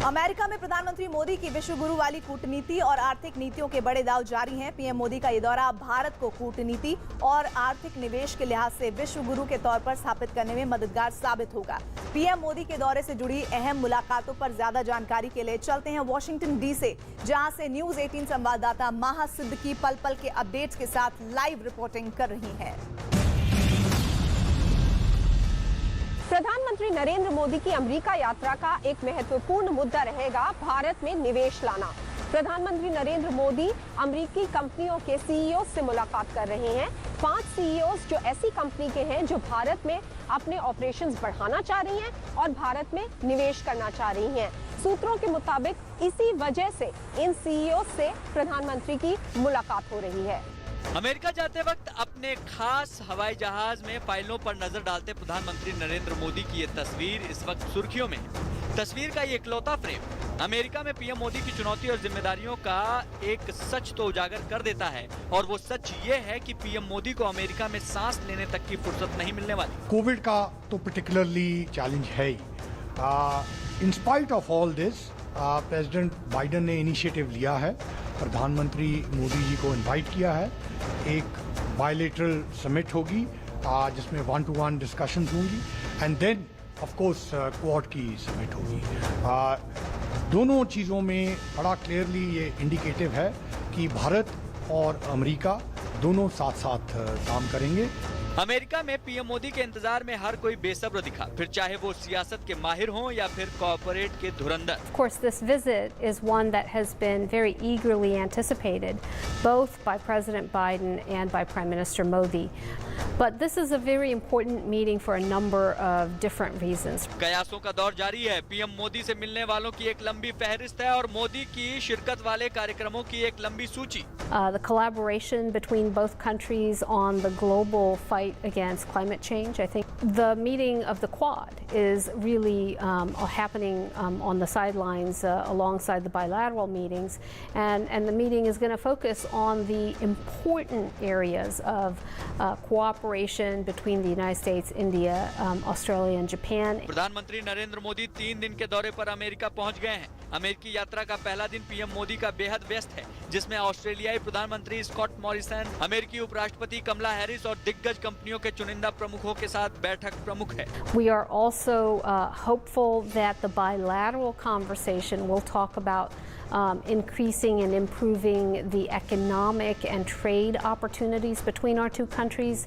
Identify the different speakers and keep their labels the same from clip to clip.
Speaker 1: America में प्रधानमंत्री मोदी की विश्व गुरु वाली कूटनीति और आर्थिक नीतियों के बड़े दांव जारी हैं। पीएम मोदी का ये दौरा भारत को कूटनीति और आर्थिक निवेश के लिहाज से विश्व गुरु के तौर पर स्थापित करने में मददगार साबित होगा। पीएम मोदी के दौरे से जुड़ी अहम मुलाकातों पर ज्यादा जानकारी के लिए चलते हैं वॉशिंगटन डीसी, जहां से न्यूज 18 संवाददाता माहा सिद्दीकी पल पल के अपडेट्स के साथ लाइव रिपोर्टिंग कर रही हैं।
Speaker 2: प्रधानमंत्री नरेंद्र मोदी की अमेरिका यात्रा का एक महत्वपूर्ण मुद्दा रहेगा भारत में निवेश लाना। प्रधानमंत्री नरेंद्र मोदी अमेरिकी कंपनियों के सीईओ से मुलाकात कर रहे हैं। 5 सीईओ जो ऐसी कंपनी के हैं जो भारत में अपने ऑपरेशंस बढ़ाना चाह रही हैं और भारत में निवेश करना चाह रही हैं। सूत्रों के मुताबिक इसी वजह से इन सीईओ से प्रधानमंत्री की मुलाकात हो रही है।
Speaker 3: अमेरिका जाते वक्त अपने खास हवाई जहाज में फाइलों पर नजर डालते प्रधानमंत्री नरेंद्र मोदी की ये तस्वीर इस वक्त सुर्खियों में है। तस्वीर का ये इकलौता फ्रेम अमेरिका में पीएम मोदी की चुनौती और जिम्मेदारियों का एक सच तो उजागर कर देता है, और वो सच ये है कि पीएम मोदी को अमेरिका में सांस लेने तक की फुर्सत नहीं मिलने वाली।
Speaker 4: कोविड का तो पर्टिकुलरली चैलेंज है ही। In spite of all this President Biden ने इनिशिएटिव लिया है, प्रधानमंत्री मोदी जी को इनवाइट किया है। एक बायलेटरल समिट होगी जिसमें 1-to-1 डिस्कशंस होंगी and then of course quad की समिट होगी। दोनों चीज़ों में बड़ा क्लियरली ये इंडिकेटिव है कि भारत और अमेरिका दोनों साथ साथ काम करेंगे।
Speaker 3: अमेरिका में पीएम मोदी के इंतजार में हर कोई बेसब्र दिखा, फिर चाहे वो सियासत के माहिर हों या फिर कॉर्पोरेट के धुरंधर।
Speaker 5: Of course, this visit is one that has been very eagerly anticipated, both by President Biden and by Prime Minister Modi. But this is a very important meeting for a number of different reasons.
Speaker 3: कयासों का दौर जारी है। PM Modi से मिलने वालों की एक लंबी फहरिस्त है और मोदी की शिरकत वाले कार्यक्रमों की एक लंबी सूची।
Speaker 5: The collaboration between both countries on the global fight against climate change. I think the meeting of the Quad is really happening on the sidelines alongside the bilateral meetings, and the meeting is going to focus on the important areas of cooperation between the United States, India, Australia and Japan.
Speaker 3: प्रधानमंत्री नरेंद्र मोदी 3 दिन के दौरे पर America पहुंच गए हैं। अमेरिकी यात्रा का पहला दिन पीएम मोदी का बेहद व्यस्त है, जिसमें ऑस्ट्रेलियाई प्रधानमंत्री स्कॉट मॉरिसन, अमेरिकी उपराष्ट्रपति कमला हैरिस और दिग्गज कंपनियों के चुनिंदा प्रमुखों के साथ बैठक प्रमुख है।
Speaker 5: We are also hopeful that the bilateral conversation will talk about increasing and improving the economic and trade opportunities between our two countries,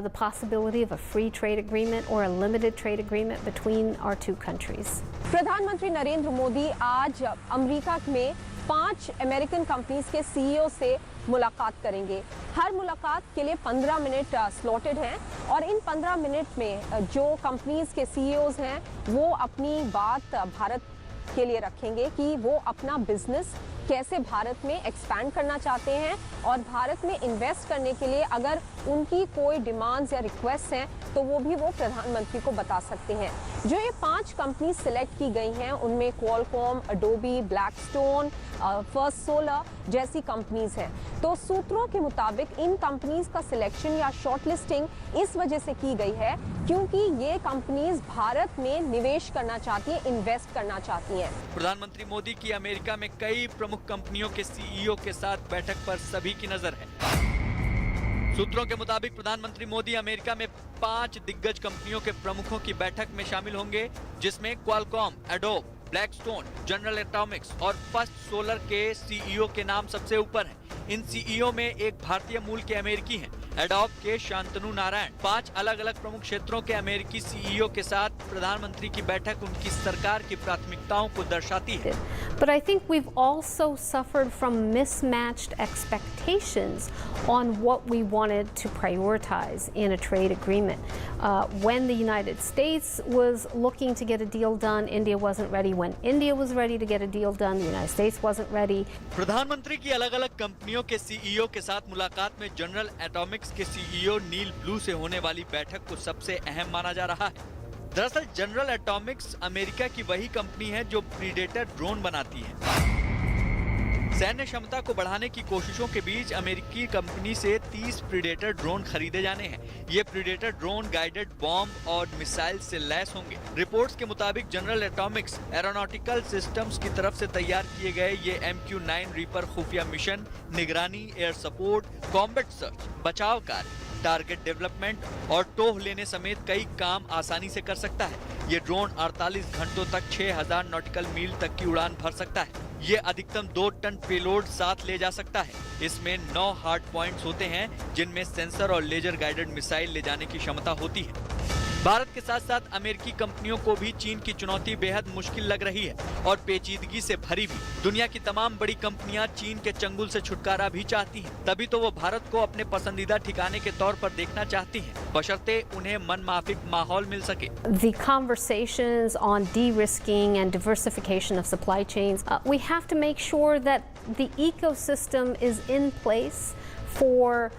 Speaker 5: the possibility of a free trade agreement or a limited trade agreement between our two countries.
Speaker 2: प्रधानमंत्री नरेंद्र मोदी आज America में 5 American companies के CEO से मुलाकात करेंगे। हर मुलाकात के लिए 15 मिनट स्लॉटेड हैं और इन 15 मिनट में जो कंपनीज के सीईओज हैं वो अपनी बात भारत के लिए रखेंगे कि वो अपना बिजनेस कैसे भारत में एक्सपैंड करना चाहते हैं और भारत में इन्वेस्ट करने के लिए अगर उनकी कोई डिमांड्स या रिक्वेस्ट हैं तो वो भी वो प्रधानमंत्री को बता सकते हैं। जो ये 5 कंपनी सिलेक्ट की गई हैं उनमें Qualcomm, Adobe, Blackstone, first solar जैसी कंपनीज हैं। तो सूत्रों के मुताबिक इन कंपनीज का सिलेक्शन या शॉर्टलिस्टिंग इस वजह से की गई है क्योंकि ये कंपनीज भारत में निवेश करना चाहती हैं, इन्वेस्ट करना चाहती हैं।
Speaker 3: प्रधानमंत्री मोदी की अमेरिका में कई प्रमुख कंपनियों के सीईओ के साथ बैठक पर सभी की नजर है। सूत्रों के मुताबिक प्रधानमंत्री मोदी अमेरिका में 5 दिग्गज कंपनियों के प्रमुखों की बैठक में शामिल होंगे, जिसमें Qualcomm, adobe, Blackstone, general Atomics और फर्स्ट सोलर के सीईओ के नाम सबसे ऊपर हैं। इन सीईओ में एक भारतीय मूल के अमेरिकी हैं, एडोब के शांतनु नारायण। 5 अलग अलग प्रमुख क्षेत्रों के अमेरिकी सीईओ के साथ प्रधानमंत्री की बैठक उनकी सरकार की प्राथमिकताओं को दर्शाती है।
Speaker 5: But I think we've also suffered from mismatched expectations on what we wanted to prioritize in a trade agreement. When the United States was looking to get a deal done, India wasn't ready. When India was ready to get a deal done, the United States wasn't ready.
Speaker 3: प्रधानमंत्री की अलग-अलग कंपनियों के CEO के साथ मुलाकात में general Atomics के सीईओ नील ब्लू से होने वाली बैठक को सबसे अहम माना जा रहा है। दरअसल जनरल एटॉमिक्स अमेरिका की वही कंपनी है जो प्रीडेटर ड्रोन बनाती है। सैन्य क्षमता को बढ़ाने की कोशिशों के बीच अमेरिकी कंपनी से 30 प्रीडेटर ड्रोन खरीदे जाने हैं। ये प्रीडेटर ड्रोन गाइडेड बॉम्ब और मिसाइल से लैस होंगे। रिपोर्ट्स के मुताबिक जनरल एटॉमिक्स एरोनॉटिकल सिस्टम्स की तरफ से तैयार किए गए ये MQ-9 रीपर खुफिया मिशन, निगरानी, एयर सपोर्ट, कॉम्बैट सर्च, बचाव कार्य, टारगेट डेवलपमेंट और टोह लेने समेत कई काम आसानी से कर सकता है। ये ड्रोन 48 घंटों तक 6000 नॉटिकल मील तक की उड़ान भर सकता है। ये अधिकतम 2 टन पेलोड साथ ले जा सकता है। इसमें 9 हार्ड पॉइंट्स होते हैं जिनमें सेंसर और लेजर गाइडेड मिसाइल ले जाने की क्षमता होती है। भारत के साथ साथ अमेरिकी कंपनियों को भी चीन की चुनौती बेहद मुश्किल लग रही है और पेचीदगी से भरी भी। दुनिया की तमाम बड़ी कंपनियां चीन के चंगुल से छुटकारा भी चाहती हैं। तभी तो वो भारत को अपने पसंदीदा ठिकाने के तौर पर देखना चाहती हैं, बशर्ते उन्हें मनमाफिक माहौल मिल सके।
Speaker 5: The conversations on de-risking and diversification of supply chains, we have to make sure that the ecosystem is in place for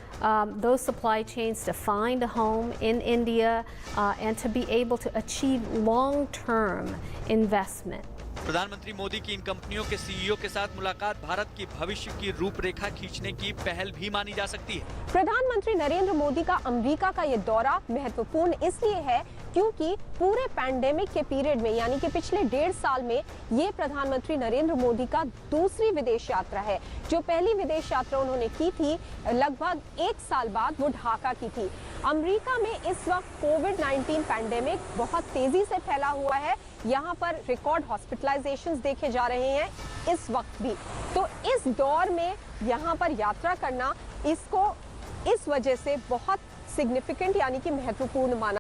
Speaker 5: those supply chains to find a home in India and to be able to achieve long-term investment.
Speaker 3: प्रधानमंत्री मोदी की इन कंपनियों के CEO के साथ मुलाकात भारत की भविष्य की रूपरेखा खींचने की पहल भी मानी जा सकती है।
Speaker 2: प्रधानमंत्री नरेंद्र मोदी का अमेरिका का ये दौरा महत्वपूर्ण इसलिए है क्योंकि पूरे पैंडेमिक के पीरियड में यानी कि पिछले 1.5 साल में ये प्रधानमंत्री नरेंद्र मोदी का दूसरी विदेश यात्रा है। जो पहली विदेश यात्रा उन्होंने की थी लगभग 1 साल बाद, वो ढाका की थी। अमेरिका में इस वक्त कोविड-19 पैंडेमिक बहुत तेजी से फैला हुआ है। यहाँ पर रिकॉर्ड हॉस्पिटलाइजेशंस देखे जा रहे हैं इस वक्त भी। तो इस दौर में यहाँ पर यात्रा करना इसको इस वजह से बहुत सिग्निफिकेंट यानी कि महत्वपूर्ण माना